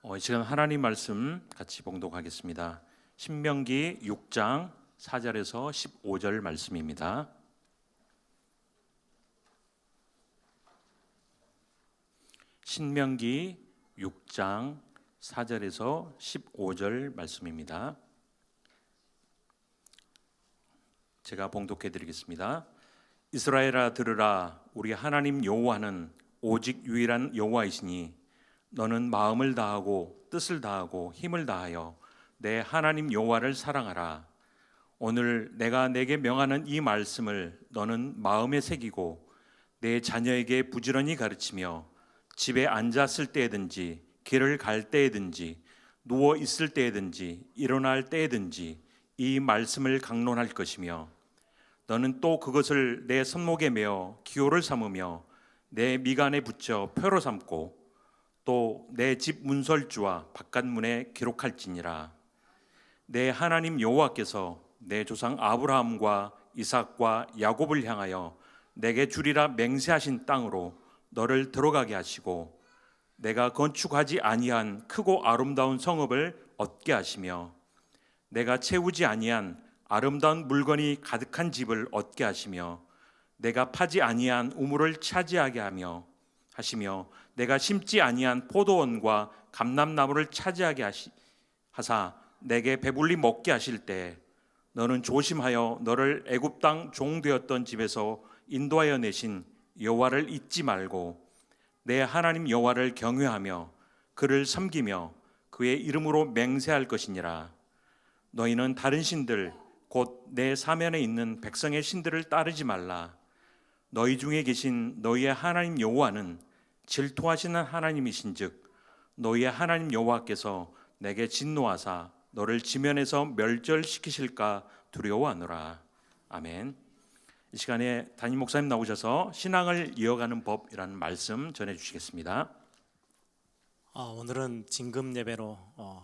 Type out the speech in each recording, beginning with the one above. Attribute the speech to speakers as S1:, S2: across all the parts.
S1: 이 시간 하나님 말씀 같이 봉독하겠습니다. 신명기 6장 4절에서 15절 말씀입니다. 신명기 6장 4절에서 15절 말씀입니다. 제가 봉독해 드리겠습니다. 이스라엘아 들으라. 우리 하나님 여호와는 오직 유일한 여호와이시니 너는 마음을 다하고 뜻을 다하고 힘을 다하여 내 하나님 여호와를 사랑하라. 오늘 내가 내게 명하는 이 말씀을 너는 마음에 새기고 내 자녀에게 부지런히 가르치며 집에 앉았을 때든지 길을 갈 때든지 누워 있을 때든지 일어날 때든지 이 말씀을 강론할 것이며 너는 또 그것을 내 손목에 메어 기호를 삼으며 내 미간에 붙여 표로 삼고 또 내 집 문설주와 바깥문에 기록할지니라. 내 하나님 여호와께서 내 조상 아브라함과 이삭과 야곱을 향하여 내게 주리라 맹세하신 땅으로 너를 들어가게 하시고 내가 건축하지 아니한 크고 아름다운 성읍을 얻게 하시며 내가 채우지 아니한 아름다운 물건이 가득한 집을 얻게 하시며 내가 파지 아니한 우물을 차지하게 하시며 내가 심지 아니한 포도원과 감람나무를 차지하게 하사 내게 배불리 먹게 하실 때 너는 조심하여 너를 애굽 땅 종 되었던 집에서 인도하여 내신 여호와를 잊지 말고 내 하나님 여호와를 경외하며 그를 섬기며 그의 이름으로 맹세할 것이니라. 너희는 다른 신들 곧 내 사면에 있는 백성의 신들을 따르지 말라. 너희 중에 계신 너희의 하나님 여호와는 질투하시는 하나님이신즉 너희의 하나님 여호와께서 내게 진노하사 너를 지면에서 멸절시키실까 두려워하노라. 아멘. 이 시간에 담임 목사님 나오셔서 신앙을 이어가는 법이라는 말씀 전해주시겠습니다.
S2: 오늘은 진금 예배로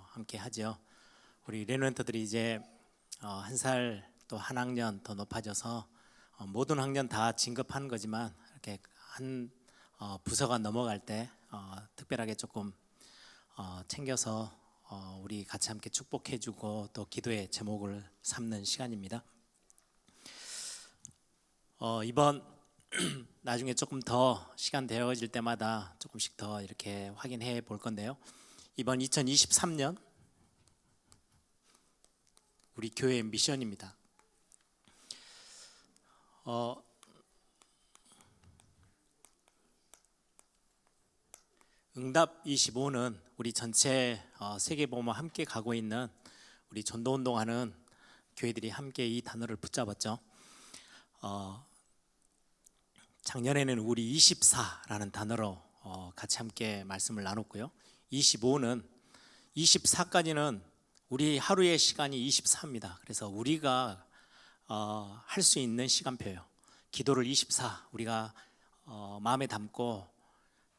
S2: 함께 하죠. 우리 레넌트들이 이제 한 살 또 한 학년 더 높아져서 모든 학년 다 진급하는 거지만 이렇게 한 부서가 넘어갈 때 특별하게 조금 챙겨서 우리 같이 함께 축복해주고 또 기도의 제목을 삼는 시간입니다. 이번 나중에 조금 더 시간 되어질 때마다 조금씩 더 이렇게 확인해 볼 건데요. 이번 2023년 우리 교회의 미션입니다. 응답 25는 우리 전체 세계보험과 함께 가고 있는 우리 전도운동하는 교회들이 함께 이 단어를 붙잡았죠. 작년에는 우리 24라는 단어로 같이 함께 말씀을 나눴고요. 25는 24까지는 우리 하루의 시간이 24입니다. 그래서 우리가 할 수 있는 시간표예요. 기도를 24 우리가 마음에 담고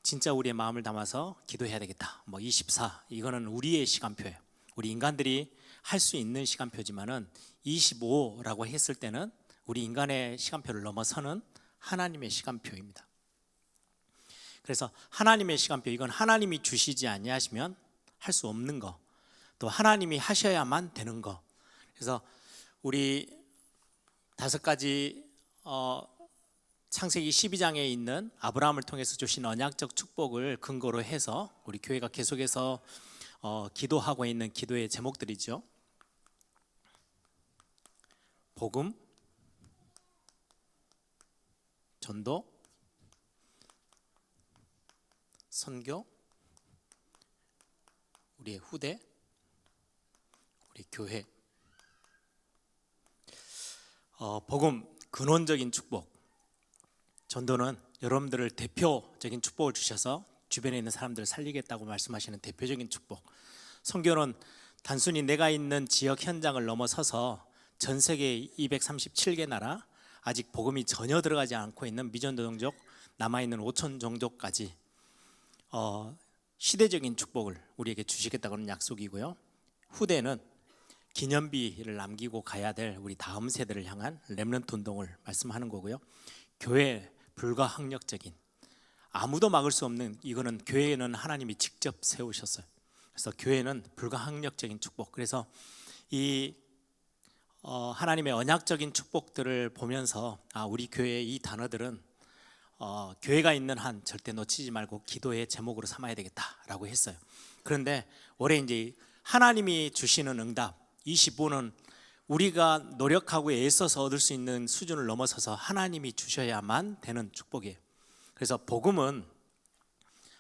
S2: 진짜 우리의 마음을 담아서 기도해야 되겠다. 24 이거는 우리의 시간표예요. 우리 인간들이 할 수 있는 시간표지만은 25라고 했을 때는 우리 인간의 시간표를 넘어서는 하나님의 시간표입니다. 그래서 하나님의 시간표 이건 하나님이 주시지 아니하시면 할 수 없는 거, 또 하나님이 하셔야만 되는 거. 그래서 우리 5가지 창세기 12장에 있는 아브라함을 통해서 주신 언약적 축복을 근거로 해서 우리 교회가 계속해서 기도하고 있는 기도의 제목들이죠. 복음, 전도, 선교, 우리의 후대, 우리 교회. 복음, 근원적인 축복. 전도는 여러분들을 대표적인 축복을 주셔서 주변에 있는 사람들을 살리겠다고 말씀하시는 대표적인 축복. 선교는 단순히 내가 있는 지역 현장을 넘어서서 전 세계 237개 나라 아직 복음이 전혀 들어가지 않고 있는 미전도 종족 남아있는 5천 종족까지 시대적인 축복을 우리에게 주시겠다고는 약속이고요. 후대는 기념비를 남기고 가야 될 우리 다음 세대를 향한 렘넌트 운동을 말씀하는 거고요. 교회 불가항력적인 아무도 막을 수 없는 이거는 교회는 하나님이 직접 세우셨어요. 그래서 교회는 불가항력적인 축복. 그래서 이 하나님의 언약적인 축복들을 보면서 우리 교회의 이 단어들은 교회가 있는 한 절대 놓치지 말고 기도의 제목으로 삼아야 되겠다라고 했어요. 그런데 올해 이제 하나님이 주시는 응답 25는 우리가 노력하고 애써서 얻을 수 있는 수준을 넘어서서 하나님이 주셔야만 되는 축복이에요. 그래서 복음은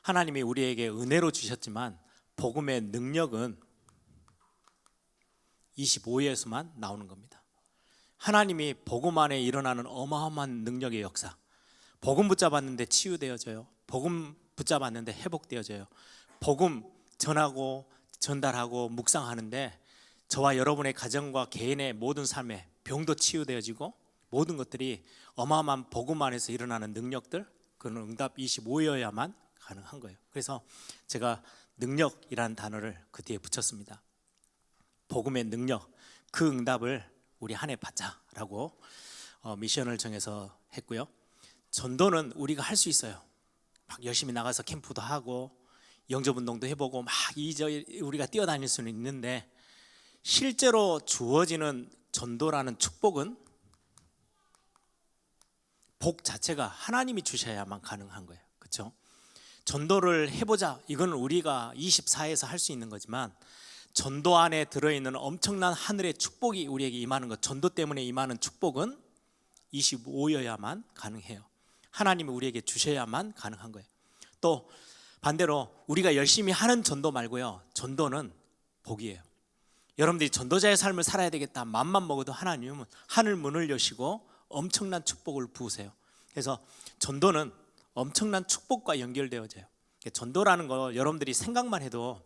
S2: 하나님이 우리에게 은혜로 주셨지만 복음의 능력은 25에서만 나오는 겁니다. 하나님이 복음 안에 일어나는 어마어마한 능력의 역사. 복음 붙잡았는데 치유되어져요. 복음 붙잡았는데 회복되어져요. 복음 전하고 전달하고 묵상하는데 저와 여러분의 가정과 개인의 모든 삶에 병도 치유되어지고 모든 것들이 어마어마한 복음 안에서 일어나는 능력들, 그는 응답 25여야만 가능한 거예요. 그래서 제가 능력이라는 단어를 그 뒤에 붙였습니다. 복음의 능력, 그 응답을 우리 한 해 받자라고 미션을 정해서 했고요. 전도는 우리가 할 수 있어요. 막 열심히 나가서 캠프도 하고 영접운동도 해보고 막 우리가 뛰어다닐 수는 있는데 실제로 주어지는 전도라는 축복은 복 자체가 하나님이 주셔야만 가능한 거예요. 그렇죠? 전도를 해보자. 이건 우리가 24에서 할 수 있는 거지만 전도 안에 들어있는 엄청난 하늘의 축복이 우리에게 임하는 것, 전도 때문에 임하는 축복은 25여야만 가능해요. 하나님이 우리에게 주셔야만 가능한 거예요. 또 반대로 우리가 열심히 하는 전도 말고요, 전도는 복이에요. 여러분들이 전도자의 삶을 살아야 되겠다 맘만 먹어도 하나님은 하늘 문을 여시고 엄청난 축복을 부으세요. 그래서 전도는 엄청난 축복과 연결되어져요. 전도라는 거 여러분들이 생각만 해도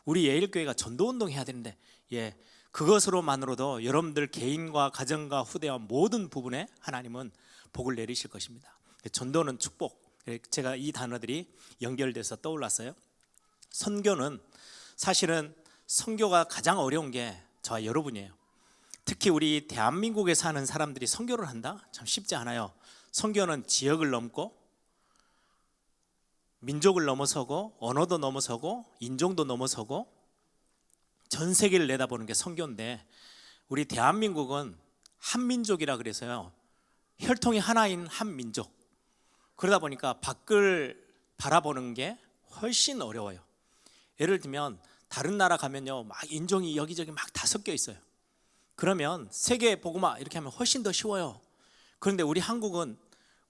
S2: 우리 예일교회가 전도운동 해야 되는데 그것으로만으로도 여러분들 개인과 가정과 후대와 모든 부분에 하나님은 복을 내리실 것입니다. 전도는 축복. 제가 이 단어들이 연결돼서 떠올랐어요. 선교는 사실은 선교가 가장 어려운 게 저와 여러분이에요. 특히 우리 대한민국에 사는 사람들이 선교를 한다? 참 쉽지 않아요. 선교는 지역을 넘고 민족을 넘어서고 언어도 넘어서고 인종도 넘어서고 전 세계를 내다보는 게 선교인데 우리 대한민국은 한민족이라 그래서요, 혈통이 하나인 한민족. 그러다 보니까 밖을 바라보는 게 훨씬 어려워요. 예를 들면 다른 나라 가면요, 막 인종이 여기저기 막 다 섞여 있어요. 그러면 세계 복음화 이렇게 하면 훨씬 더 쉬워요. 그런데 우리 한국은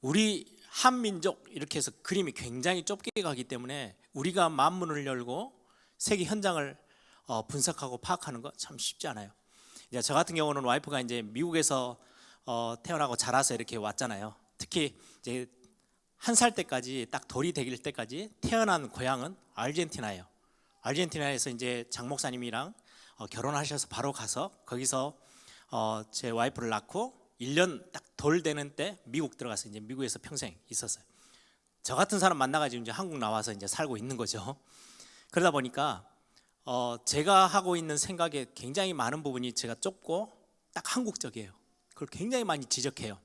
S2: 우리 한민족 이렇게 해서 그림이 굉장히 좁게 가기 때문에 우리가 만문을 열고 세계 현장을 분석하고 파악하는 거 참 쉽지 않아요. 이제 저 같은 경우는 와이프가 이제 미국에서 태어나고 자라서 이렇게 왔잖아요. 특히 이제 1살 때까지 딱 돌이 되길 때까지 태어난 고향은 아르헨티나예요. 아르헨티나에서 이제 장 목사님이랑 결혼하셔서 바로 가서 거기서 제 와이프를 낳고 1년 딱 돌 되는 때 미국 들어가서 이제 미국에서 평생 있었어요. 저 같은 사람 만나가지고 이제 한국 나와서 이제 살고 있는 거죠. 그러다 보니까 제가 하고 있는 생각에 굉장히 많은 부분이 제가 좁고 딱 한국적이에요. 그걸 굉장히 많이 지적해요.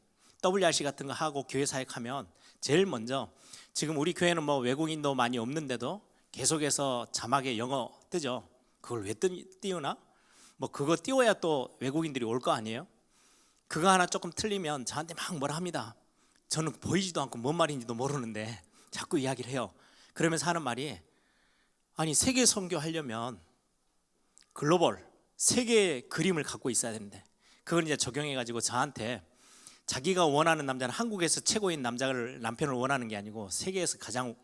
S2: WRC 같은 거 하고 교회 사역하면 제일 먼저 지금 우리 교회는 뭐 외국인도 많이 없는데도 계속해서 자막에 영어 뜨죠. 그걸 왜 띄우나? 뭐 그거 띄워야 또 외국인들이 올 거 아니에요? 그거 하나 조금 틀리면 저한테 막 뭐라 합니다. 저는 보이지도 않고 뭔 말인지도 모르는데 자꾸 이야기를 해요. 그러면서 하는 말이, 아니 세계 선교하려면 글로벌 세계의 그림을 갖고 있어야 되는데 그걸 이제 적용해가지고 저한테 자기가 원하는 남자는 한국에서 최고인 남편을 원하는 게 아니고 세계에서 가장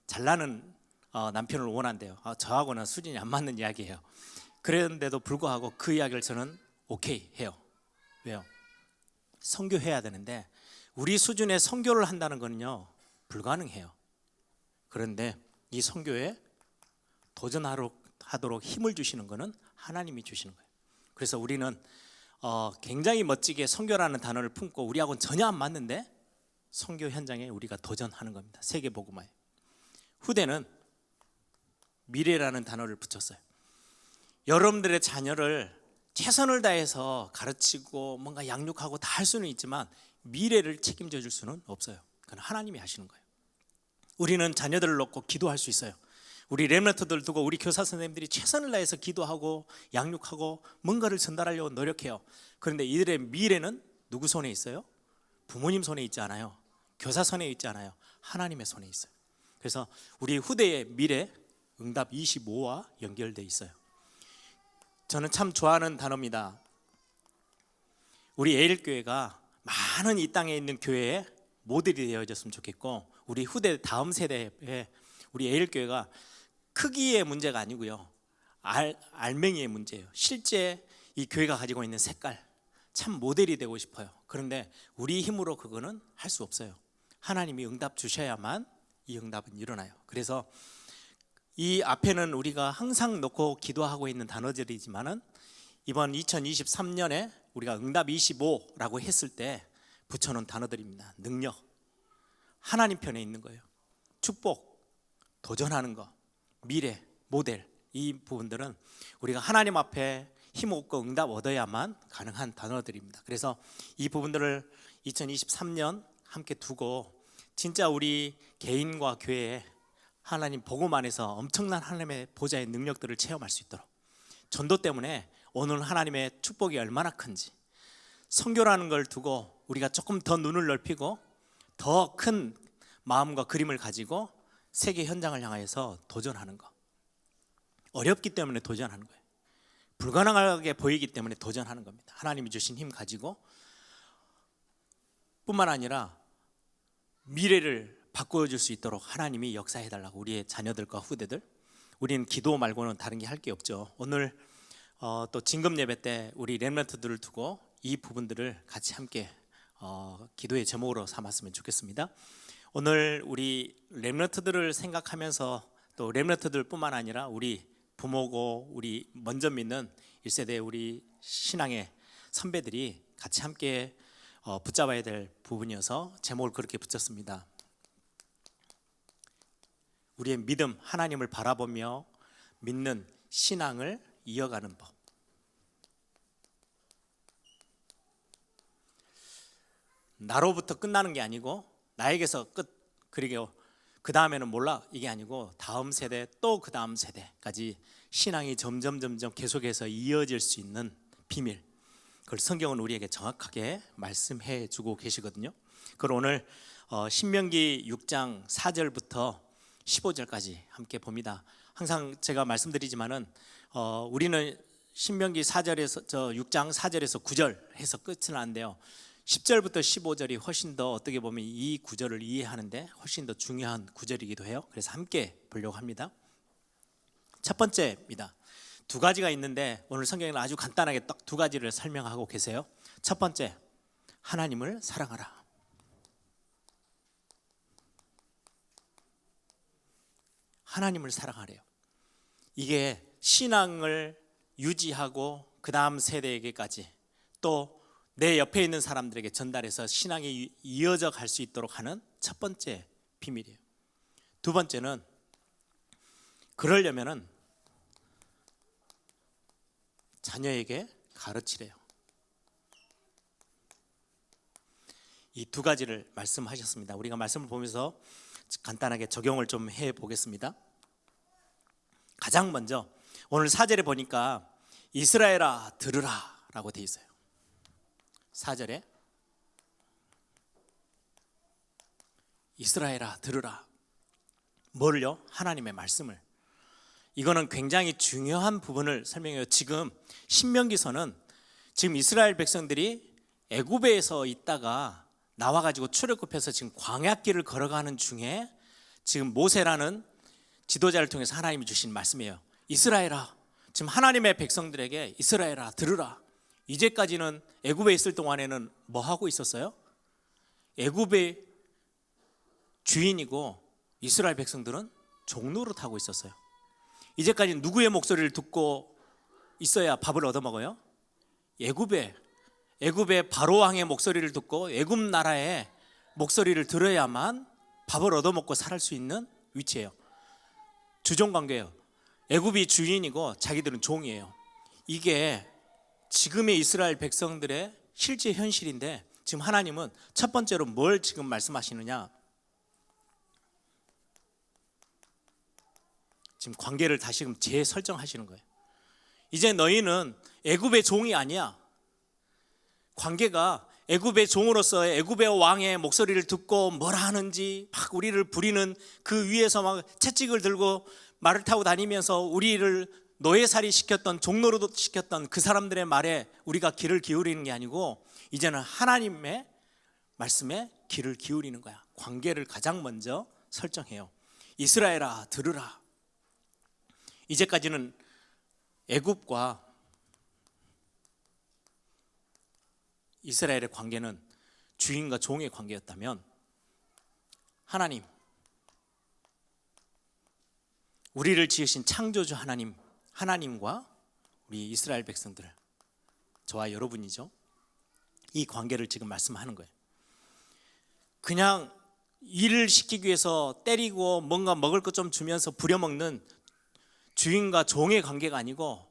S2: 잘나는 남편을 원한대요. 저하고는 수준이 안 맞는 이야기예요. 그런데도 불구하고 그 이야기를 저는 오케이 해요. 왜요? 선교해야 되는데 우리 수준의 선교를 한다는 거는요 불가능해요. 그런데 이 선교에 도전하도록 힘을 주시는 거는 하나님이 주시는 거예요. 그래서 우리는 굉장히 멋지게 선교라는 단어를 품고 우리하고는 전혀 안 맞는데 선교 현장에 우리가 도전하는 겁니다. 세계 복음화에. 후대는 미래라는 단어를 붙였어요. 여러분들의 자녀를 최선을 다해서 가르치고 뭔가 양육하고 다 할 수는 있지만 미래를 책임져 줄 수는 없어요. 그건 하나님이 하시는 거예요. 우리는 자녀들을 놓고 기도할 수 있어요. 우리 렘넌트들 두고 우리 교사 선생님들이 최선을 다해서 기도하고 양육하고 뭔가를 전달하려고 노력해요. 그런데 이들의 미래는 누구 손에 있어요? 부모님 손에 있지 않아요. 교사 손에 있지 않아요. 하나님의 손에 있어요. 그래서 우리 후대의 미래, 응답 25와 연결되어 있어요. 저는 참 좋아하는 단어입니다. 우리 에일교회가 많은 이 땅에 있는 교회의 모델이 되어졌으면 좋겠고, 우리 후대 다음 세대에 우리 에일교회가 크기의 문제가 아니고요, 알맹이의 문제예요. 실제 이 교회가 가지고 있는 색깔, 참 모델이 되고 싶어요. 그런데 우리 힘으로 그거는 할 수 없어요. 하나님이 응답 주셔야만 이 응답은 일어나요. 그래서 이 앞에는 우리가 항상 놓고 기도하고 있는 단어들이지만은 이번 2023년에 우리가 응답 25라고 했을 때 붙여놓은 단어들입니다. 능력, 하나님 편에 있는 거예요. 축복, 도전하는 거, 미래, 모델, 이 부분들은 우리가 하나님 앞에 힘 얻고 응답 얻어야만 가능한 단어들입니다. 그래서 이 부분들을 2023년 함께 두고 진짜 우리 개인과 교회에 하나님 복음 안에서 엄청난 하나님의 보좌의 능력들을 체험할 수 있도록, 전도 때문에 오는 하나님의 축복이 얼마나 큰지, 선교라는 걸 두고 우리가 조금 더 눈을 넓히고 더 큰 마음과 그림을 가지고 세계 현장을 향해서 도전하는 거. 어렵기 때문에 도전하는 거예요. 불가능하게 보이기 때문에 도전하는 겁니다. 하나님이 주신 힘 가지고 뿐만 아니라 미래를 바꿔줄 수 있도록 하나님이 역사해달라고, 우리의 자녀들과 후대들. 우리는 기도 말고는 다른 게 할 게 없죠. 오늘 또 진금 예배 때 우리 렘넌트들을 두고 이 부분들을 같이 함께 기도의 제목으로 삼았으면 좋겠습니다. 오늘 우리 렘넌트들을 생각하면서 또 렘넌트들 뿐만 아니라 우리 부모고 우리 먼저 믿는 1세대 우리 신앙의 선배들이 같이 함께 붙잡아야 될 부분이어서 제목을 그렇게 붙였습니다. 우리의 믿음, 하나님을 바라보며 믿는 신앙을 이어가는 법. 나로부터 끝나는 게 아니고 나에게서 끝, 그리고 그 다음에는 몰라, 이게 아니고 다음 세대 또 그 다음 세대까지 신앙이 점점 계속해서 이어질 수 있는 비밀, 그걸 성경은 우리에게 정확하게 말씀해 주고 계시거든요. 그걸 오늘 신명기 6장 4절부터 15절까지 함께 봅니다. 항상 제가 말씀드리지만은 우리는 신명기 4절에서 6장 4절에서 9절 해서 끝은 안 돼요. 10절부터 15절이 훨씬 더 어떻게 보면 이 구절을 이해하는데 훨씬 더 중요한 구절이기도 해요. 그래서 함께 보려고 합니다. 첫 번째입니다. 두 가지가 있는데 오늘 성경에는 아주 간단하게 딱 두 가지를 설명하고 계세요. 첫 번째, 하나님을 사랑하라. 하나님을 사랑하래요. 이게 신앙을 유지하고 그 다음 세대에게까지 또 내 옆에 있는 사람들에게 전달해서 신앙이 이어져 갈 수 있도록 하는 첫 번째 비밀이에요. 두 번째는 그러려면은 자녀에게 가르치래요. 이 두 가지를 말씀하셨습니다. 우리가 말씀을 보면서 간단하게 적용을 좀 해보겠습니다. 가장 먼저 오늘 4절에 보니까 이스라엘아 들으라 라고 되어 있어요. 4절에 이스라엘아 들으라. 뭘요? 하나님의 말씀을. 이거는 굉장히 중요한 부분을 설명해요. 지금 신명기서는 지금 이스라엘 백성들이 애굽에서 있다가 나와가지고 출애굽해서 지금 광야길을 걸어가는 중에 지금 모세라는 지도자를 통해서 하나님이 주신 말씀이에요. 이스라엘아, 지금 하나님의 백성들에게 이스라엘아 들으라. 이제까지는 애굽에 있을 동안에는 뭐 하고 있었어요? 애굽의 주인이고 이스라엘 백성들은 종노릇하고 있었어요. 이제까지 누구의 목소리를 듣고 있어야 밥을 얻어먹어요? 애굽의 바로 왕의 목소리를 듣고 애굽 나라의 목소리를 들어야만 밥을 얻어먹고 살 수 있는 위치예요. 주종관계예요. 애굽이 주인이고 자기들은 종이에요. 이게 지금의 이스라엘 백성들의 실제 현실인데 지금 하나님은 첫 번째로 뭘 지금 말씀하시느냐? 지금 관계를 다시금 재설정하시는 거예요. 이제 너희는 애굽의 종이 아니야. 관계가 애굽의 종으로서 애굽의 왕의 목소리를 듣고 뭐라 하는지 막 우리를 부리는 그 위에서 막 채찍을 들고 말을 타고 다니면서 우리를 노예살이 시켰던 종노릇 시켰던 그 사람들의 말에 우리가 귀를 기울이는 게 아니고 이제는 하나님의 말씀에 귀를 기울이는 거야. 관계를 가장 먼저 설정해요. 이스라엘아 들으라. 이제까지는 애굽과 이스라엘의 관계는 주인과 종의 관계였다면 우리를 지으신 창조주 하나님과 우리 이스라엘 백성들, 저와 여러분이죠. 이 관계를 지금 말씀하는 거예요. 그냥 일을 시키기 위해서 때리고 뭔가 먹을 것 좀 주면서 부려먹는 주인과 종의 관계가 아니고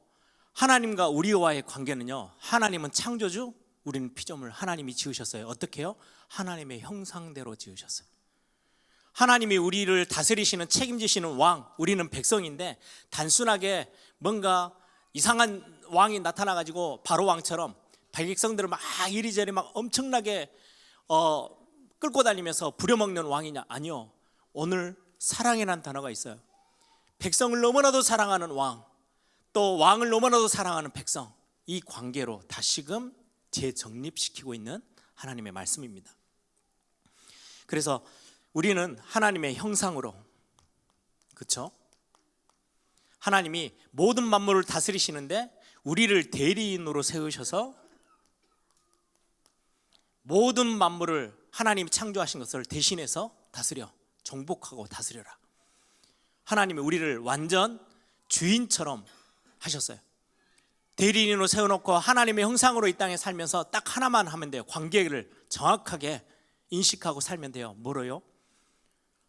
S2: 하나님과 우리와의 관계는요, 하나님은 창조주, 우리는 피조물. 하나님이 지으셨어요. 어떻게 해요? 하나님의 형상대로 지으셨어요. 하나님이 우리를 다스리시는, 책임지시는 왕, 우리는 백성인데 단순하게 뭔가 이상한 왕이 나타나가지고 바로 왕처럼 백성들을 막 이리저리 막 엄청나게 끌고 다니면서 부려먹는 왕이냐? 아니요. 오늘 사랑이라는 단어가 있어요. 백성을 너무나도 사랑하는 왕, 또 왕을 너무나도 사랑하는 백성, 이 관계로 다시금 재정립시키고 있는 하나님의 말씀입니다. 그래서 우리는 하나님의 형상으로, 그렇죠? 하나님이 모든 만물을 다스리시는데 우리를 대리인으로 세우셔서 모든 만물을 하나님이 창조하신 것을 대신해서 다스려, 정복하고 다스려라. 하나님이 우리를 완전 주인처럼 하셨어요. 대리인으로 세워놓고 하나님의 형상으로 이 땅에 살면서 딱 하나만 하면 돼요. 관계를 정확하게 인식하고 살면 돼요. 뭐로요?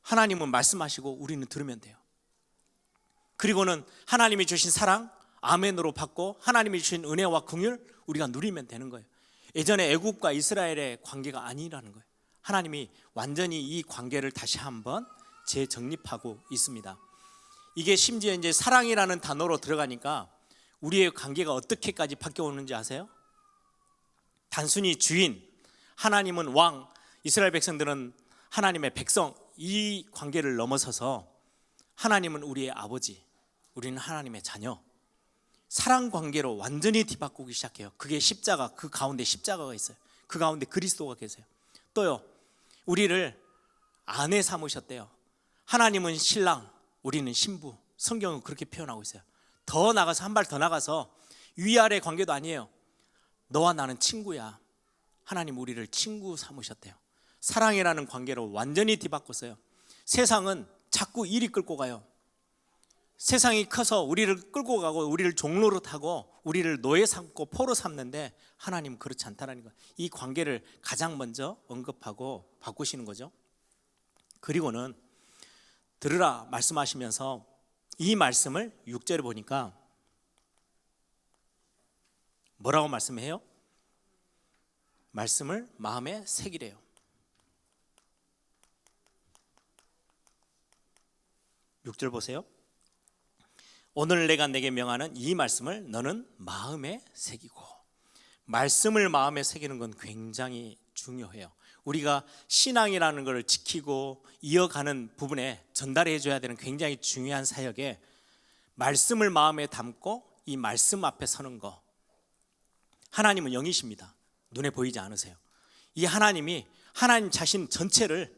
S2: 하나님은 말씀하시고 우리는 들으면 돼요. 그리고는 하나님이 주신 사랑 아멘으로 받고 하나님이 주신 은혜와 긍휼 우리가 누리면 되는 거예요. 예전에 애굽과 이스라엘의 관계가 아니라는 거예요. 하나님이 완전히 이 관계를 다시 한번 재정립하고 있습니다. 이게 심지어 이제 사랑이라는 단어로 들어가니까 우리의 관계가 어떻게까지 바뀌어오는지 아세요? 단순히 주인, 하나님은 왕, 이스라엘 백성들은 하나님의 백성, 이 관계를 넘어서서 하나님은 우리의 아버지, 우리는 하나님의 자녀, 사랑 관계로 완전히 뒤바꾸기 시작해요. 그게 십자가, 그 가운데 십자가가 있어요. 그 가운데 그리스도가 계세요. 또요, 우리를 아내 삼으셨대요. 하나님은 신랑, 우리는 신부. 성경은 그렇게 표현하고 있어요. 더 나가서, 한 발 더 나가서 위아래 관계도 아니에요. 너와 나는 친구야. 하나님 우리를 친구 삼으셨대요. 사랑이라는 관계로 완전히 뒤바꿨어요. 세상은 자꾸 일이 끌고 가요. 세상이 커서 우리를 끌고 가고 우리를 종로로 타고 우리를 노예 삼고 포로 삼는데 하나님은 그렇지 않다는 거예요. 이 관계를 가장 먼저 언급하고 바꾸시는 거죠. 그리고는 들으라 말씀하시면서 이 말씀을 6절에 보니까 뭐라고 말씀해요? 말씀을 마음에 새기래요. 6절 보세요. 오늘 내가 내게 명하는 이 말씀을 너는 마음에 새기고. 말씀을 마음에 새기는 건 굉장히 중요해요. 우리가 신앙이라는 걸 지키고 이어가는 부분에 전달해 줘야 되는 굉장히 중요한 사역에 말씀을 마음에 담고 이 말씀 앞에 서는 거. 하나님은 영이십니다. 눈에 보이지 않으세요. 이 하나님이 하나님 자신 전체를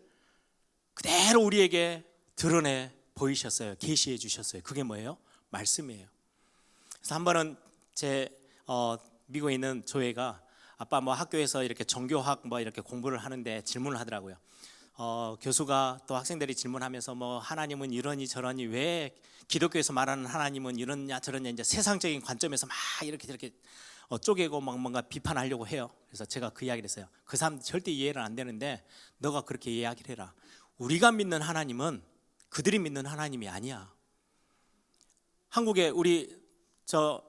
S2: 그대로 우리에게 드러내 보이셨어요. 계시해 주셨어요. 그게 뭐예요? 말씀이에요. 그래서 한 번은 제 미국에 있는 조회가 아빠 뭐 학교에서 이렇게 종교학 뭐 이렇게 공부를 하는데 질문을 하더라고요. 교수가 또 학생들이 질문하면서 뭐 하나님은 이러니 저러니 왜 기독교에서 말하는 하나님은 이러냐 저러냐 이제 세상적인 관점에서 막 이렇게 쪼개고 막 뭔가 비판하려고 해요. 그래서 제가 그 이야기를 했어요. 그 사람 절대 이해는 안 되는데 너가 그렇게 이야기를 해라. 우리가 믿는 하나님은 그들이 믿는 하나님이 아니야. 한국에 우리 저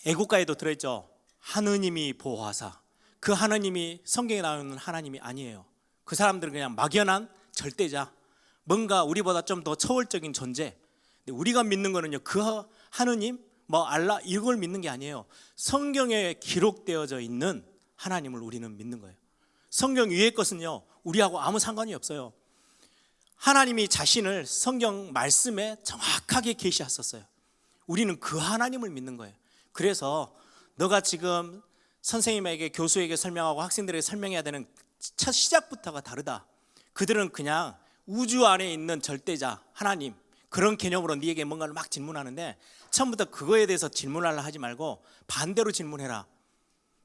S2: 애국가에도 들어있죠. 하느님이 보호하사. 그 하나님이 성경에 나오는 하나님이 아니에요. 그 사람들은 그냥 막연한 절대자, 뭔가 우리보다 좀 더 초월적인 존재, 근데 우리가 믿는 거는요, 그 하느님, 뭐 알라 이걸 믿는 게 아니에요. 성경에 기록되어져 있는 하나님을 우리는 믿는 거예요. 성경 위의 것은요, 우리하고 아무 상관이 없어요. 하나님이 자신을 성경 말씀에 정확하게 계시하셨어요. 우리는 그 하나님을 믿는 거예요. 그래서 너가 지금 선생님에게, 교수에게 설명하고 학생들에게 설명해야 되는 첫 시작부터가 다르다. 그들은 그냥 우주 안에 있는 절대자 하나님, 그런 개념으로 네게 뭔가를 막 질문하는데, 처음부터 그거에 대해서 질문하려 하지 말고 반대로 질문해라.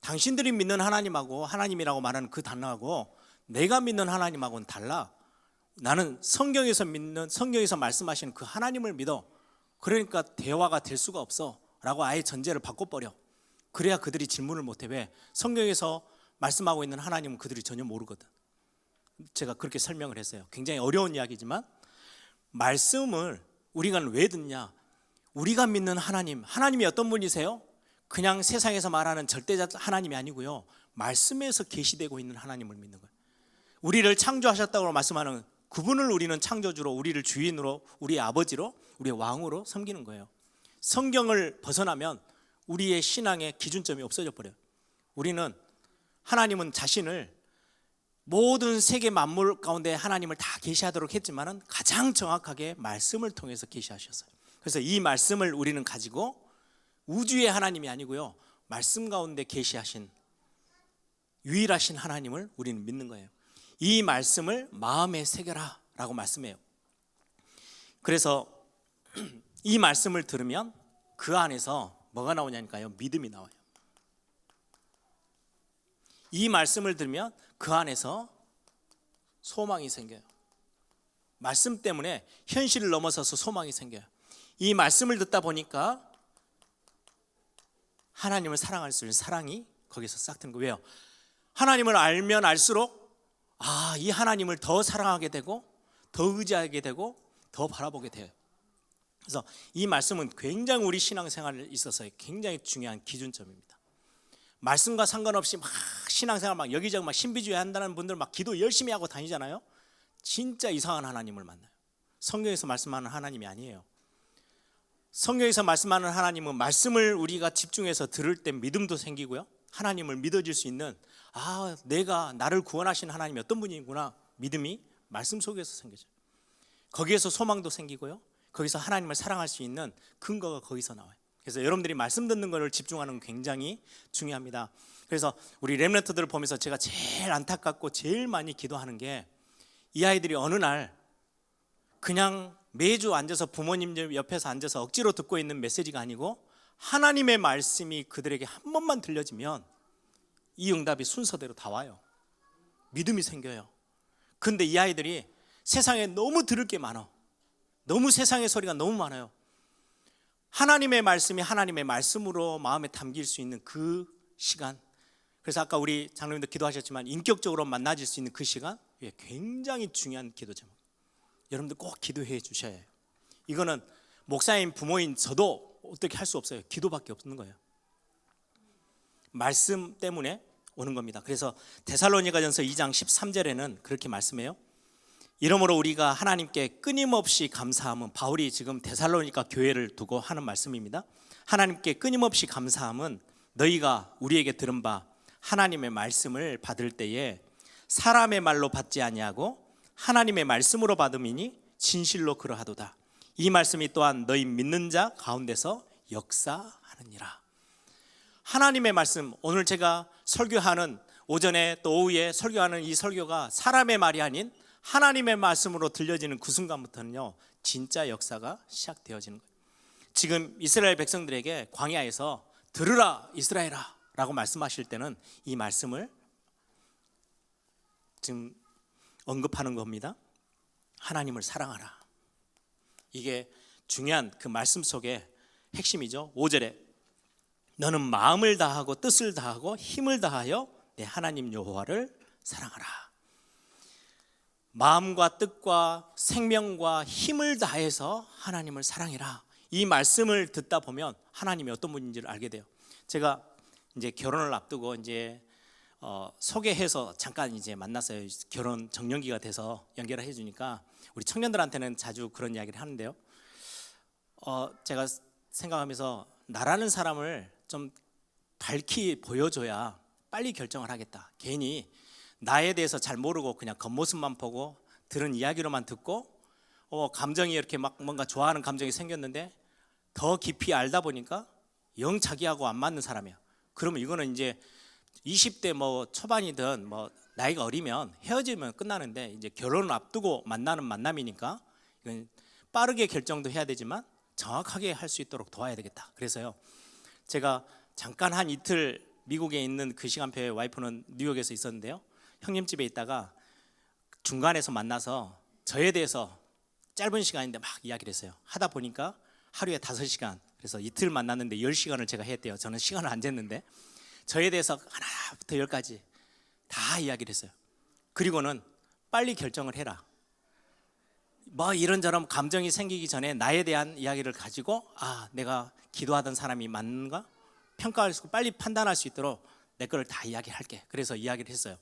S2: 당신들이 믿는 하나님하고, 하나님이라고 말하는 그 단어하고 내가 믿는 하나님하고는 달라. 나는 성경에서 믿는, 성경에서 말씀하시는 그 하나님을 믿어. 그러니까 대화가 될 수가 없어 라고 아예 전제를 바꿔버려. 그래야 그들이 질문을 못해. 왜? 성경에서 말씀하고 있는 하나님은 그들이 전혀 모르거든. 제가 그렇게 설명을 했어요. 굉장히 어려운 이야기지만, 말씀을 우리가 왜 듣냐? 우리가 믿는 하나님, 하나님이 어떤 분이세요? 그냥 세상에서 말하는 절대자 하나님이 아니고요, 말씀에서 계시되고 있는 하나님을 믿는 거예요. 우리를 창조하셨다고 말씀하는 그분을 우리는 창조주로, 우리를 주인으로, 우리의 아버지로, 우리의 왕으로 섬기는 거예요. 성경을 벗어나면 우리의 신앙의 기준점이 없어져 버려요. 우리는, 하나님은 자신을 모든 세계 만물 가운데 하나님을 다 계시하도록 했지만은 가장 정확하게 말씀을 통해서 계시하셨어요. 그래서 이 말씀을 우리는 가지고 우주의 하나님이 아니고요, 말씀 가운데 계시하신 유일하신 하나님을 우리는 믿는 거예요. 이 말씀을 마음에 새겨라 라고 말씀해요. 그래서 이 말씀을 들으면 그 안에서 뭐가 나오냐니까요, 믿음이 나와요. 이 말씀을 들으면 그 안에서 소망이 생겨요. 말씀 때문에 현실을 넘어서서 소망이 생겨요. 이 말씀을 듣다 보니까 하나님을 사랑할 수 있는 사랑이 거기서 싹 트는 거예요. 왜요? 하나님을 알면 알수록 이 하나님을 더 사랑하게 되고, 더 의지하게 되고, 더 바라보게 돼요. 그래서 이 말씀은 굉장히 우리 신앙생활에 있어서 굉장히 중요한 기준점입니다. 말씀과 상관없이 막 신앙생활 막 여기저기 막 신비주의 한다는 분들 막 기도 열심히 하고 다니잖아요. 진짜 이상한 하나님을 만나요. 성경에서 말씀하는 하나님이 아니에요. 성경에서 말씀하는 하나님은 말씀을 우리가 집중해서 들을 때 믿음도 생기고요, 하나님을 믿어질 수 있는, 내가 나를 구원하신 하나님이 어떤 분이구나, 믿음이 말씀 속에서 생겨져요. 거기에서 소망도 생기고요, 거기서 하나님을 사랑할 수 있는 근거가 거기서 나와요. 그래서 여러분들이 말씀 듣는 것을 집중하는 건 굉장히 중요합니다. 그래서 우리 렘넌트들을 보면서 제가 제일 안타깝고 제일 많이 기도하는 게, 이 아이들이 어느 날 그냥 매주 앉아서 부모님 옆에서 앉아서 억지로 듣고 있는 메시지가 아니고 하나님의 말씀이 그들에게 한 번만 들려지면 이 응답이 순서대로 다 와요. 믿음이 생겨요. 근데 이 아이들이 세상에 너무 들을 게 많아. 너무 세상의 소리가 너무 많아요. 하나님의 말씀이 하나님의 말씀으로 마음에 담길 수 있는 그 시간, 그래서 아까 우리 장로님도 기도하셨지만 인격적으로 만나질 수 있는 그 시간, 굉장히 중요한 기도 제목. 여러분들 꼭 기도해 주셔야 해요. 이거는 목사님, 부모인 저도 어떻게 할 수 없어요. 기도밖에 없는 거예요. 말씀 때문에 오는 겁니다. 그래서 데살로니가전서 2장 13절에는 그렇게 말씀해요. 이러므로 우리가 하나님께 끊임없이 감사함은, 바울이 지금 데살로니가 교회를 두고 하는 말씀입니다. 하나님께 끊임없이 감사함은 너희가 우리에게 들은 바 하나님의 말씀을 받을 때에 사람의 말로 받지 아니하고 하나님의 말씀으로 받음이니 진실로 그러하도다. 이 말씀이 또한 너희 믿는 자 가운데서 역사하느니라. 하나님의 말씀, 오늘 제가 설교하는, 오전에 또 오후에 설교하는 이 설교가 사람의 말이 아닌 하나님의 말씀으로 들려지는 그 순간부터는요, 진짜 역사가 시작되어지는 거예요. 지금 이스라엘 백성들에게 광야에서 들으라 이스라엘아 라고 말씀하실 때는 이 말씀을 지금 언급하는 겁니다. 하나님을 사랑하라. 이게 중요한 그 말씀 속의 핵심이죠. 5절에 너는 마음을 다하고 뜻을 다하고 힘을 다하여 내 하나님 여호와를 사랑하라. 마음과 뜻과 생명과 힘을 다해서 하나님을 사랑해라. 이 말씀을 듣다 보면 하나님이 어떤 분인지를 알게 돼요. 제가 이제 결혼을 앞두고 이제 소개해서 잠깐 이제 만났어요. 결혼 정년기가 돼서 연결을 해주니까 우리 청년들한테는 자주 그런 이야기를 하는데요. 제가 생각하면서 나라는 사람을 좀 밝히 보여줘야 빨리 결정을 하겠다. 괜히 나에 대해서 잘 모르고 그냥 겉모습만 보고 들은 이야기로만 듣고 감정이 이렇게 막 뭔가 좋아하는 감정이 생겼는데 더 깊이 알다 보니까 영 자기하고 안 맞는 사람이야. 그러면 이거는 이제 20대 뭐 초반이든 뭐 나이가 어리면 헤어지면 끝나는데 이제 결혼을 앞두고 만나는 만남이니까 이건 빠르게 결정도 해야 되지만 정확하게 할 수 있도록 도와야 되겠다. 그래서요, 제가 잠깐 한 이틀 미국에 있는 그 시간표에 와이프는 뉴욕에서 있었는데요, 형님 집에 있다가 중간에서 만나서 저에 대해서 짧은 시간인데 막 이야기를 했어요. 하다 보니까 하루에 5시간, 그래서 이틀 만났는데 10시간을 제가 했대요. 저는 시간을 안 쟀는데 저에 대해서 하나부터 10까지 다 이야기를 했어요. 그리고는 빨리 결정을 해라. 뭐 이런저런 감정이 생기기 전에 나에 대한 이야기를 가지고 내가 기도하던 사람이 맞는가 평가할 수, 빨리 판단할 수 있도록 내 거를 다 이야기할게. 그래서 이야기를 했어요.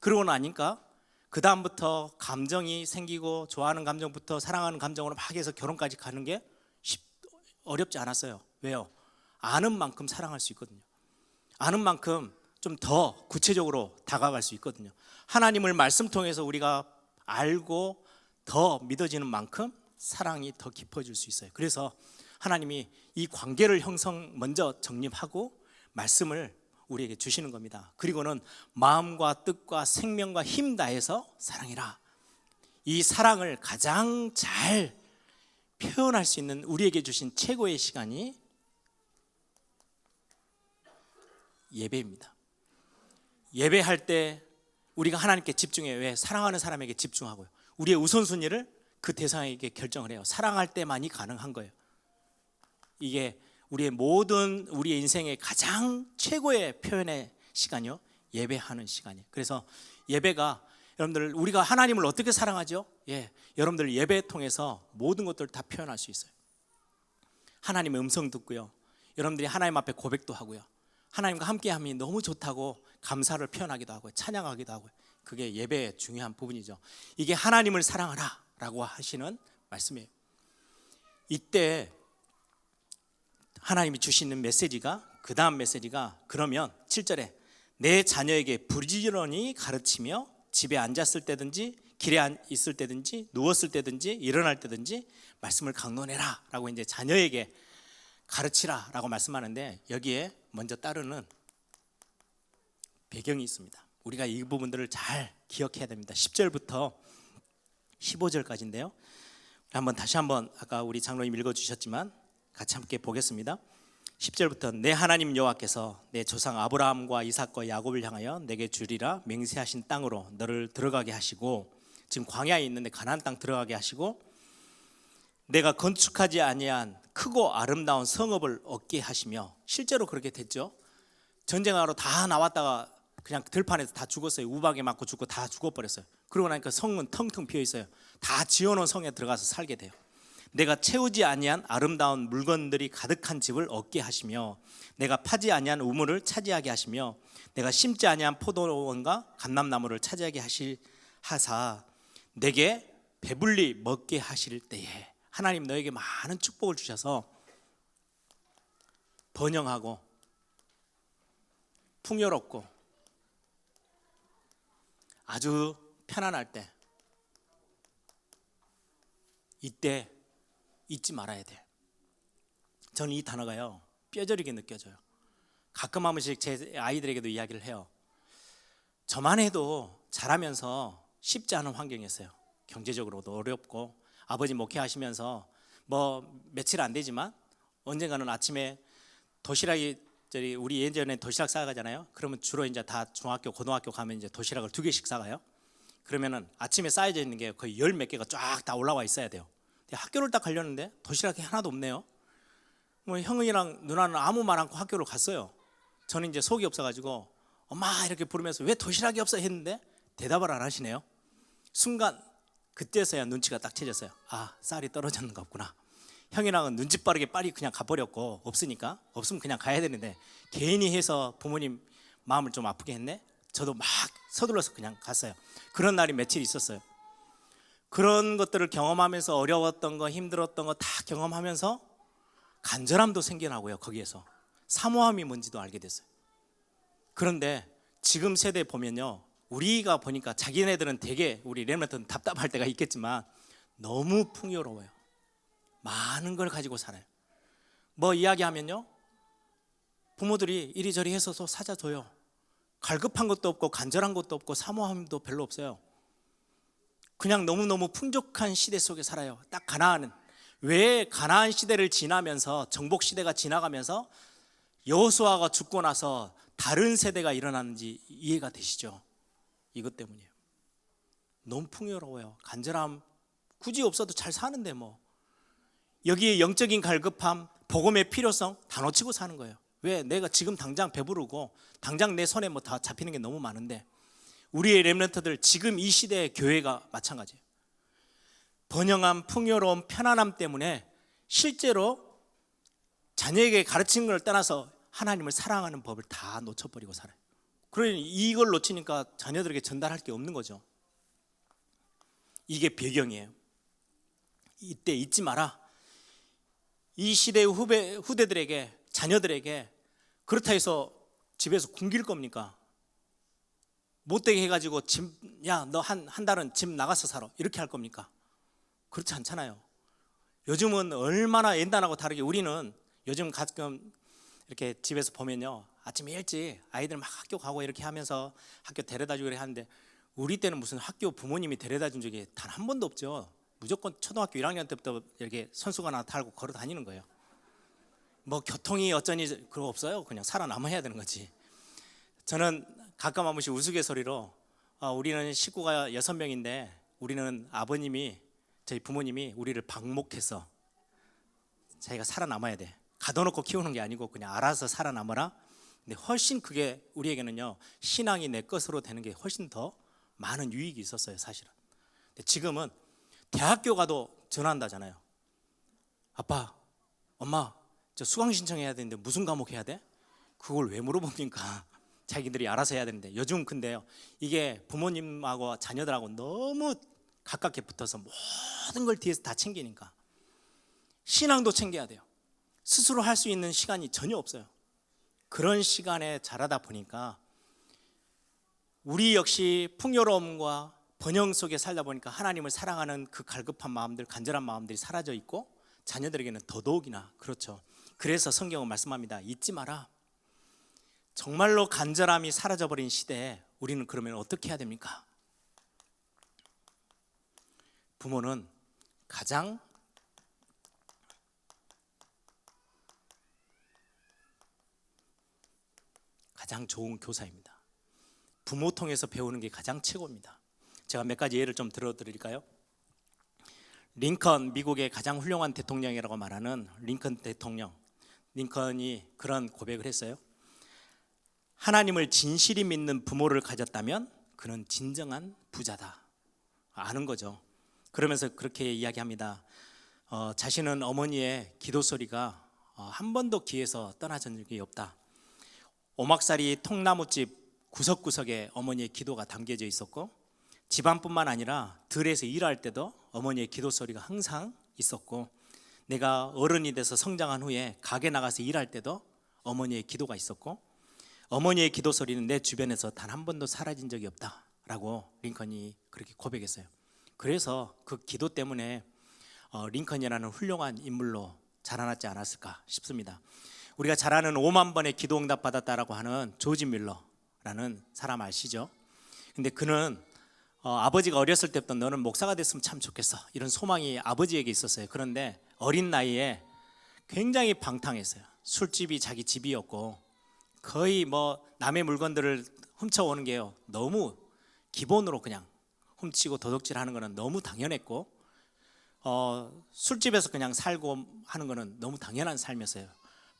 S2: 그러고 나니까 그 다음부터 감정이 생기고 좋아하는 감정부터 사랑하는 감정으로 막 해서 결혼까지 가는 게 어렵지 않았어요. 왜요? 아는 만큼 사랑할 수 있거든요. 아는 만큼 좀 더 구체적으로 다가갈 수 있거든요. 하나님을 말씀 통해서 우리가 알고 더 믿어지는 만큼 사랑이 더 깊어질 수 있어요. 그래서 하나님이 이 관계를 먼저 정립하고 말씀을 우리에게 주시는 겁니다. 그리고는 마음과 뜻과 생명과 힘 다해서 사랑해라. 이 사랑을 가장 잘 표현할 수 있는 우리에게 주신 최고의 시간이 예배입니다. 예배할 때 우리가 하나님께 집중해요. 왜? 사랑하는 사람에게 집중하고요. 우리의 우선순위를 그 대상에게 결정을 해요. 사랑할 때만이 가능한 거예요. 이게 우리의 인생의 가장 최고의 표현의 시간이요, 예배하는 시간이에요. 그래서 예배가, 여러분들 우리가 하나님을 어떻게 사랑하죠? 여러분들 예배 통해서 모든 것들을 다 표현할 수 있어요. 하나님의 음성 듣고요, 여러분들이 하나님 앞에 고백도 하고요, 하나님과 함께함이 너무 좋다고 감사를 표현하기도 하고요, 찬양하기도 하고요. 그게 예배의 중요한 부분이죠. 이게 하나님을 사랑하라 라고 하시는 말씀이에요. 이때 하나님이 주시는 메시지가, 그 다음 메시지가, 그러면 7절에 내 자녀에게 부지런히 가르치며 집에 앉았을 때든지 길에 있을 때든지 누웠을 때든지 일어날 때든지 말씀을 강론해라 라고 이제 자녀에게 가르치라 라고 말씀하는데, 여기에 먼저 따르는 배경이 있습니다. 우리가 이 부분들을 잘 기억해야 됩니다. 10절부터 15절까지인데요, 다시 한번 아까 우리 장로님 읽어주셨지만 같이 함께 보겠습니다. 10절부터 내 하나님 여호와께서 내 조상 아브라함과 이삭과 야곱을 향하여 내게 주리라 맹세하신 땅으로 너를 들어가게 하시고, 지금 광야에 있는데 가나안 땅 들어가게 하시고, 내가 건축하지 아니한 크고 아름다운 성읍을 얻게 하시며, 실제로 그렇게 됐죠. 전쟁하러 다 나왔다가 그냥 들판에서 다 죽었어요. 우박에 맞고 죽고 다 죽어버렸어요. 그러고 나니까 성은 텅텅 비어 있어요. 다 지어놓은 성에 들어가서 살게 돼요. 내가 채우지 아니한 아름다운 물건들이 가득한 집을 얻게 하시며, 내가 파지 아니한 우물을 차지하게 하시며, 내가 심지 아니한 포도원과 감람나무를 차지하게 하사 내게 배불리 먹게 하실 때에, 하나님 너에게 많은 축복을 주셔서 번영하고 풍요롭고 아주 편안할 때, 이때 잊지 말아야 돼. 저는 이 단어가요 뼈저리게 느껴져요. 가끔 한 번씩 제 아이들에게도 이야기를 해요. 저만 해도 자라면서 쉽지 않은 환경이었어요. 경제적으로도 어렵고, 아버지 목회하시면서 뭐 며칠 안 되지만 언젠가는 아침에 도시락이, 우리 예전에 도시락 싸가잖아요. 그러면 주로 이제 다 중학교 고등학교 가면 이제 도시락을 2개씩 싸가요. 그러면은 아침에 쌓여져 있는 게 거의 10 몇 개가 쫙 다 올라와 있어야 돼요. 근데 학교를 딱 가려는데 도시락이 하나도 없네요. 뭐 형이랑 누나는 아무 말 않고 학교를 갔어요. 저는 이제 속이 없어가지고 엄마 이렇게 부르면서 왜 도시락이 없어 했는데 대답을 안 하시네요. 순간 그때서야 눈치가 딱 채졌어요. 쌀이 떨어졌는가 없구나. 형이랑은 눈치 빠르게 빨리 그냥 가버렸고, 없으면 그냥 가야 되는데 괜히 해서 부모님 마음을 좀 아프게 했네. 저도 막 서둘러서 그냥 갔어요. 그런 날이 며칠 있었어요. 그런 것들을 경험하면서 어려웠던 거, 힘들었던 거 다 경험하면서 간절함도 생겨나고요. 거기에서 사모함이 뭔지도 알게 됐어요. 그런데 지금 세대 보면요, 우리가 보니까 자기네들은 되게, 우리 렘넌트는 답답할 때가 있겠지만 너무 풍요로워요. 많은 걸 가지고 살아요. 뭐 이야기하면요, 부모들이 이리저리 해서도 사자줘요. 갈급한 것도 없고 간절한 것도 없고 사모함도 별로 없어요. 그냥 너무너무 풍족한 시대 속에 살아요. 딱 가나안은. 왜 가나안 시대를 지나면서, 정복 시대가 지나가면서 여호수아가 죽고 나서 다른 세대가 일어났는지 이해가 되시죠? 이것 때문이에요. 너무 풍요로워요. 간절함 굳이 없어도 잘 사는데 뭐. 여기에 영적인 갈급함, 복음의 필요성 다 놓치고 사는 거예요. 왜? 내가 지금 당장 배부르고 당장 내 손에 뭐 다 잡히는 게 너무 많은데. 우리의 렘넌트들, 지금 이 시대의 교회가 마찬가지예요. 번영함, 풍요로움, 편안함 때문에 실제로 자녀에게 가르치는 걸 떠나서 하나님을 사랑하는 법을 다 놓쳐버리고 살아요. 그러니 이걸 놓치니까 자녀들에게 전달할 게 없는 거죠. 이게 배경이에요. 이때 잊지 마라. 이 시대의 후대들에게, 자녀들에게 그렇다 해서 집에서 굶길 겁니까? 못되게 해가지고 야, 너 한 달은 집 나가서 살아, 이렇게 할 겁니까? 그렇지 않잖아요. 요즘은 얼마나 옛날하고 다르게, 우리는 요즘 가끔 이렇게 집에서 보면요, 아침에 일찍 아이들 막 학교 가고 이렇게 하면서 학교 데려다 주고 이렇게 하는데, 우리 때는 무슨 학교 부모님이 데려다 준 적이 단 한 번도 없죠. 무조건 초등학교 1학년 때부터 이렇게 선수가 하나 달고 걸어 다니는 거예요. 뭐 교통이 어쩌니 그거 없어요. 그냥 살아남아야 되는 거지. 저는 가끔 한 번씩 우스갯소리로 우리는 식구가 6명인데 우리는 아버님이, 저희 부모님이 우리를 방목해서 자기가 살아남아야 돼. 가둬놓고 키우는 게 아니고 그냥 알아서 살아남아라. 근데 훨씬 그게 우리에게는요, 신앙이 내 것으로 되는 게 훨씬 더 많은 유익이 있었어요, 사실은. 근데 지금은 대학교 가도 전화한다잖아요. 아빠, 엄마, 저 수강 신청해야 되는데 무슨 과목 해야 돼? 그걸 왜 물어봅니까? 자기들이 알아서 해야 되는데. 요즘 근데요, 이게 부모님하고 자녀들하고 너무 가깝게 붙어서 모든 걸 뒤에서 다 챙기니까 신앙도 챙겨야 돼요. 스스로 할 수 있는 시간이 전혀 없어요. 그런 시간에 자라다 보니까 우리 역시 풍요로움과 번영 속에 살다 보니까 하나님을 사랑하는 그 갈급한 마음들, 간절한 마음들이 사라져 있고 자녀들에게는 더더욱이나 그렇죠. 그래서 성경은 말씀합니다. 잊지 마라. 정말로 간절함이 사라져버린 시대에 우리는 그러면 어떻게 해야 됩니까? 부모는 가장 좋은 교사입니다. 부모 통해서 배우는 게 가장 최고입니다. 제가 몇 가지 예를 좀 들어드릴까요? 링컨, 미국의 가장 훌륭한 대통령이라고 말하는 링컨 대통령, 링컨이 그런 고백을 했어요. 하나님을 진실히 믿는 부모를 가졌다면 그는 진정한 부자다. 아는 거죠. 그러면서 그렇게 이야기합니다. 자신은 어머니의 기도 소리가 한 번도 귀에서 떠나진 적이 없다. 오막살이 통나무집 구석구석에 어머니의 기도가 담겨져 있었고, 집안뿐만 아니라 들에서 일할 때도 어머니의 기도 소리가 항상 있었고, 내가 어른이 돼서 성장한 후에 가게 나가서 일할 때도 어머니의 기도가 있었고, 어머니의 기도 소리는 내 주변에서 단 한 번도 사라진 적이 없다라고 링컨이 그렇게 고백했어요. 그래서 그 기도 때문에 링컨이라는 훌륭한 인물로 자라났지 않았을까 싶습니다. 우리가 잘 아는 5만 번의 기도 응답 받았다라고 하는 조지 밀러라는 사람 아시죠? 근데 그는 아버지가 어렸을 때부터 너는 목사가 됐으면 참 좋겠어, 이런 소망이 아버지에게 있었어요. 그런데 어린 나이에 굉장히 방탕했어요. 술집이 자기 집이었고 거의 뭐 남의 물건들을 훔쳐오는 게요, 너무 기본으로 그냥 훔치고 도둑질하는 거는 너무 당연했고, 술집에서 그냥 살고 하는 거는 너무 당연한 삶이었어요.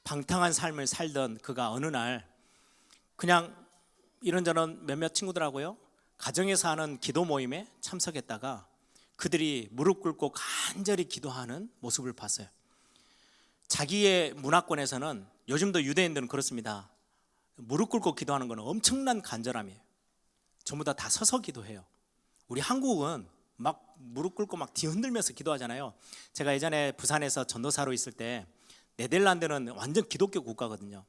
S2: 방탕한 삶을 살던 그가 어느 날 그냥 이런저런 몇몇 친구들하고요, 가정에서 하는 기도 모임에 참석했다가 그들이 무릎 꿇고 간절히 기도하는 모습을 봤어요. 자기의 문화권에서는, 요즘도 유대인들은 그렇습니다. 무릎 꿇고 기도하는 건 엄청난 간절함이에요. 전부 다 서서 기도해요. 우리 한국은 막 무릎 꿇고 막 뒤흔들면서 기도하잖아요. 제가 예전에 부산에서 전도사로 있을 때 네덜란드는 완전 기독교 국가거든요.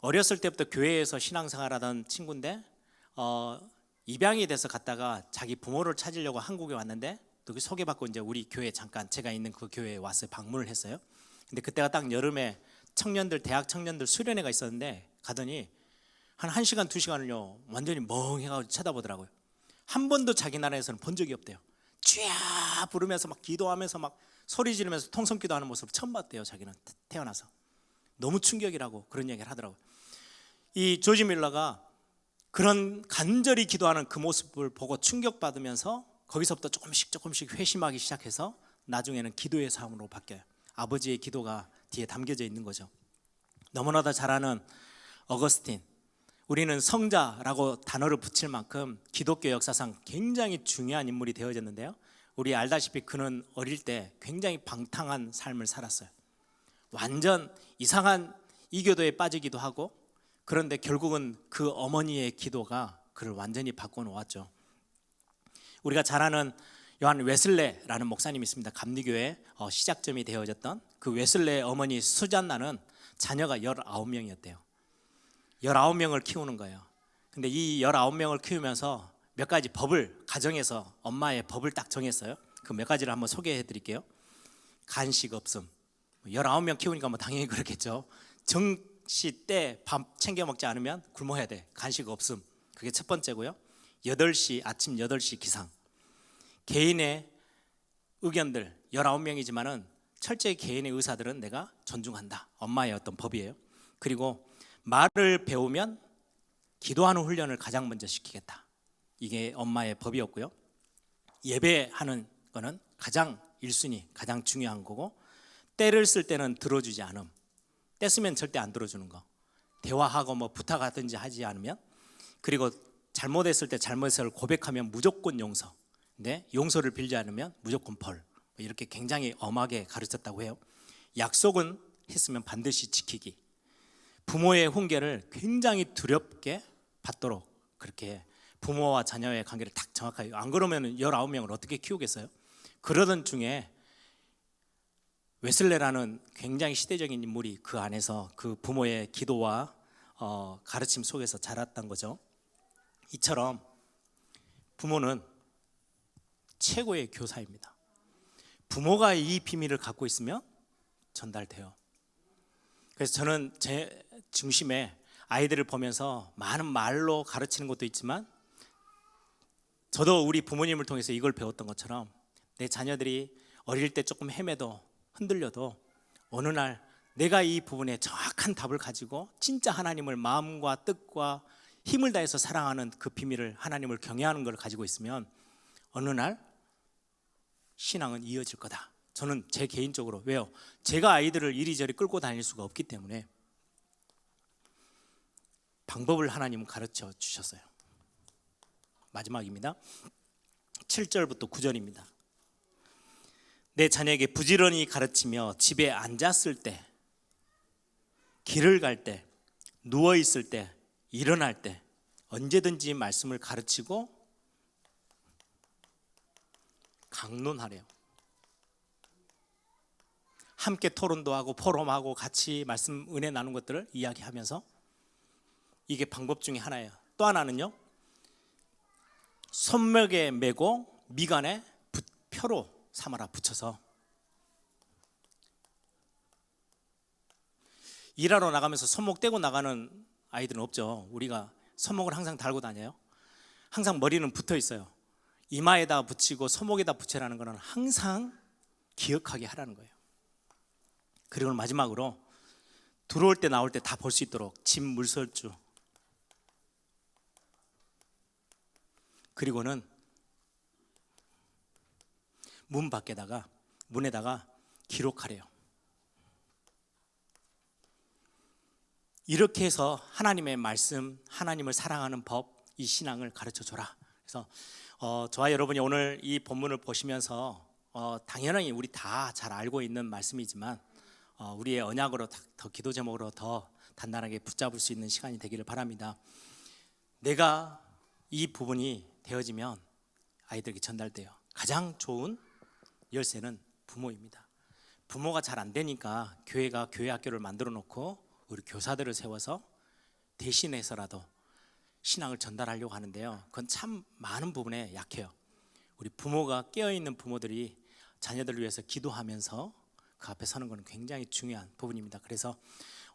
S2: 어렸을 때부터 교회에서 신앙생활하던 친구인데 입양이 돼서 갔다가 자기 부모를 찾으려고 한국에 왔는데 또 소개받고 이제 우리 교회 잠깐 제가 있는 그 교회에 왔어요. 방문을 했어요. 근데 그때가 딱 여름에 청년들 대학 청년들 수련회가 있었는데 가더니 한 1시간 2시간을요 완전히 멍해가지고 쳐다보더라고요. 한 번도 자기 나라에서는 본 적이 없대요. 쥐야 부르면서 막 기도하면서 막 소리 지르면서 통성기도하는 모습을 처음 봤대요. 자기는 태어나서. 너무 충격이라고 그런 얘기를 하더라고요. 이 조지 밀러가 그런 간절히 기도하는 그 모습을 보고 충격받으면서 거기서부터 조금씩 회심하기 시작해서 나중에는 기도의 삶으로 바뀌어요. 아버지의 기도가 뒤에 담겨져 있는 거죠. 너무나도 잘 아는 어거스틴, 우리는 성자라고 단어를 붙일 만큼 기독교 역사상 굉장히 중요한 인물이 되어졌는데요. 우리 알다시피 그는 어릴 때 굉장히 방탕한 삶을 살았어요. 완전 이상한 이교도에 빠지기도 하고, 그런데 결국은 그 어머니의 기도가 그를 완전히 바꿔놓았죠. 우리가 잘 아는 요한 웨슬레라는 목사님이 있습니다. 감리교회 시작점이 되어졌던 그 웨슬레 어머니 수잔나는 자녀가 19명이었대요. 19명을 키우는 거예요. 근데 이 19명을 키우면서 몇 가지 법을 가정에서 엄마의 법을 딱 정했어요. 그 몇 가지를 한번 소개해 드릴게요. 간식 없음. 19명 키우니까 뭐 당연히 그렇겠죠. 정시 때 밥 챙겨 먹지 않으면 굶어야 돼. 간식 없음. 그게 첫 번째고요. 8시 아침 8시 기상. 개인의 의견들 19명이지만은 철저히 개인의 의사들은 내가 존중한다. 엄마의 어떤 법이에요. 그리고 말을 배우면 기도하는 훈련을 가장 먼저 시키겠다. 이게 엄마의 법이었고요. 예배하는 거는 가장 1순위, 가장 중요한 거고, 때를 쓸 때는 들어주지 않음. 때 쓰면 절대 안 들어주는 거. 대화하고 뭐 부탁하든지 하지 않으면, 그리고 잘못했을 때 잘못을 고백하면 무조건 용서. 근데 용서를 빌지 않으면 무조건 벌. 이렇게 굉장히 엄하게 가르쳤다고 해요. 약속은 했으면 반드시 지키기. 부모의 훈계를 굉장히 두렵게 받도록 그렇게 부모와 자녀의 관계를 딱 정확하게, 안 그러면 19명을 어떻게 키우겠어요? 그러던 중에 웨슬레라는 굉장히 시대적인 인물이 그 안에서 그 부모의 기도와 가르침 속에서 자랐던 거죠. 이처럼 부모는 최고의 교사입니다. 부모가 이 비밀을 갖고 있으면 전달돼요. 그래서 저는 제 중심에 아이들을 보면서 많은 말로 가르치는 것도 있지만, 저도 우리 부모님을 통해서 이걸 배웠던 것처럼 내 자녀들이 어릴 때 조금 헤매도 흔들려도 어느 날 내가 이 부분에 정확한 답을 가지고 진짜 하나님을 마음과 뜻과 힘을 다해서 사랑하는 그 비밀을, 하나님을 경외하는 걸 가지고 있으면 어느 날 신앙은 이어질 거다. 저는 제 개인적으로, 왜요? 제가 아이들을 이리저리 끌고 다닐 수가 없기 때문에 방법을 하나님은 가르쳐 주셨어요. 마지막입니다. 7절부터 9절입니다. 내 자녀에게 부지런히 가르치며 집에 앉았을 때, 길을 갈 때, 누워 있을 때, 일어날 때 언제든지 말씀을 가르치고 강론하래요. 함께 토론도 하고 포럼하고 같이 말씀 은혜 나눈 것들을 이야기하면서, 이게 방법 중에 하나예요. 또 하나는요, 손목에 메고 미간에 표로 삼아라 붙여서, 일하러 나가면서 손목 떼고 나가는 아이들은 없죠. 우리가 손목을 항상 달고 다녀요. 항상 머리는 붙어 있어요. 이마에다 붙이고 손목에다 붙이라는 거는 항상 기억하게 하라는 거예요. 그리고 마지막으로 들어올 때 나올 때 다 볼 수 있도록 집 물설주, 그리고는 문에다가 기록하래요. 이렇게 해서 하나님의 말씀, 하나님을 사랑하는 법, 이 신앙을 가르쳐 줘라. 그래서 저와 여러분이 오늘 이 본문을 보시면서 당연히 우리 다 잘 알고 있는 말씀이지만 우리의 언약으로 더 기도 제목으로 더 단단하게 붙잡을 수 있는 시간이 되기를 바랍니다. 내가 이 부분이 되어지면 아이들에게 전달돼요. 가장 좋은 열쇠는 부모입니다. 부모가 잘 안 되니까 교회가 교회 학교를 만들어 놓고 우리 교사들을 세워서 대신해서라도 신앙을 전달하려고 하는데요. 그건 참 많은 부분에 약해요. 우리 부모가 깨어있는 부모들이 자녀들을 위해서 기도하면서 그 앞에 서는 것은 굉장히 중요한 부분입니다. 그래서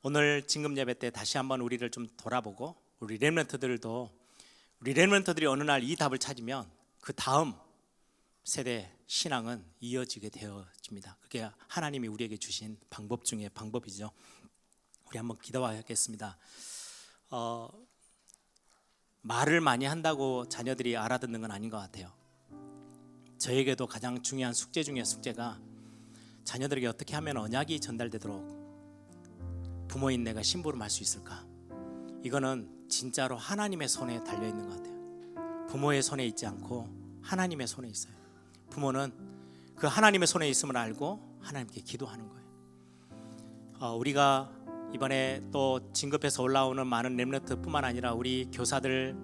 S2: 오늘 진금 예배 때 다시 한번 우리를 좀 돌아보고 우리 렘넌트들이 어느 날 이 답을 찾으면 그 다음 세대 신앙은 이어지게 되어집니다. 그게 하나님이 우리에게 주신 방법 중에 방법이죠. 우리 한번 기도하겠습니다. 말을 많이 한다고 자녀들이 알아듣는 건 아닌 것 같아요. 저에게도 가장 중요한 숙제 중에 숙제가 자녀들에게 어떻게 하면 언약이 전달되도록 부모인 내가 심부름할 수 있을까? 이거는 진짜로 하나님의 손에 달려 있는 것 같아요. 부모의 손에 있지 않고 하나님의 손에 있어요. 부모는 그 하나님의 손에 있음을 알고 하나님께 기도하는 거예요. 우리가 이번에 또 진급해서 올라오는 많은 렘넌트뿐만 아니라 우리 교사들이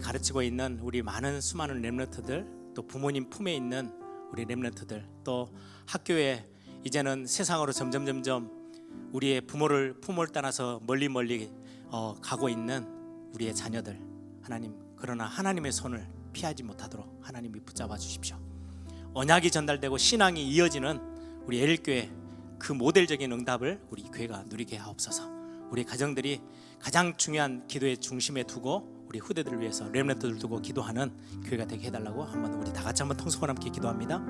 S2: 가르치고 있는 우리 많은 수많은 렘넌트들, 또 부모님 품에 있는 우리 렘넌트들, 또 학교에 이제는 세상으로 점점 우리의 부모를 떠나서 멀리 가고 있는 우리의 자녀들, 하나님, 그러나 하나님의 손을 피하지 못하도록 하나님이 붙잡아 주십시오. 언약이 전달되고 신앙이 이어지는 우리 엘교회 그 모델적인 응답을 우리 교회가 누리게 하옵소서. 우리 가정들이 가장 중요한 기도의 중심에 두고 우리 후대들을 위해서 렘넌트들 두고 기도하는 교회가 되게 해달라고 한번 우리 다 같이 한번 통성을 함께 기도합니다.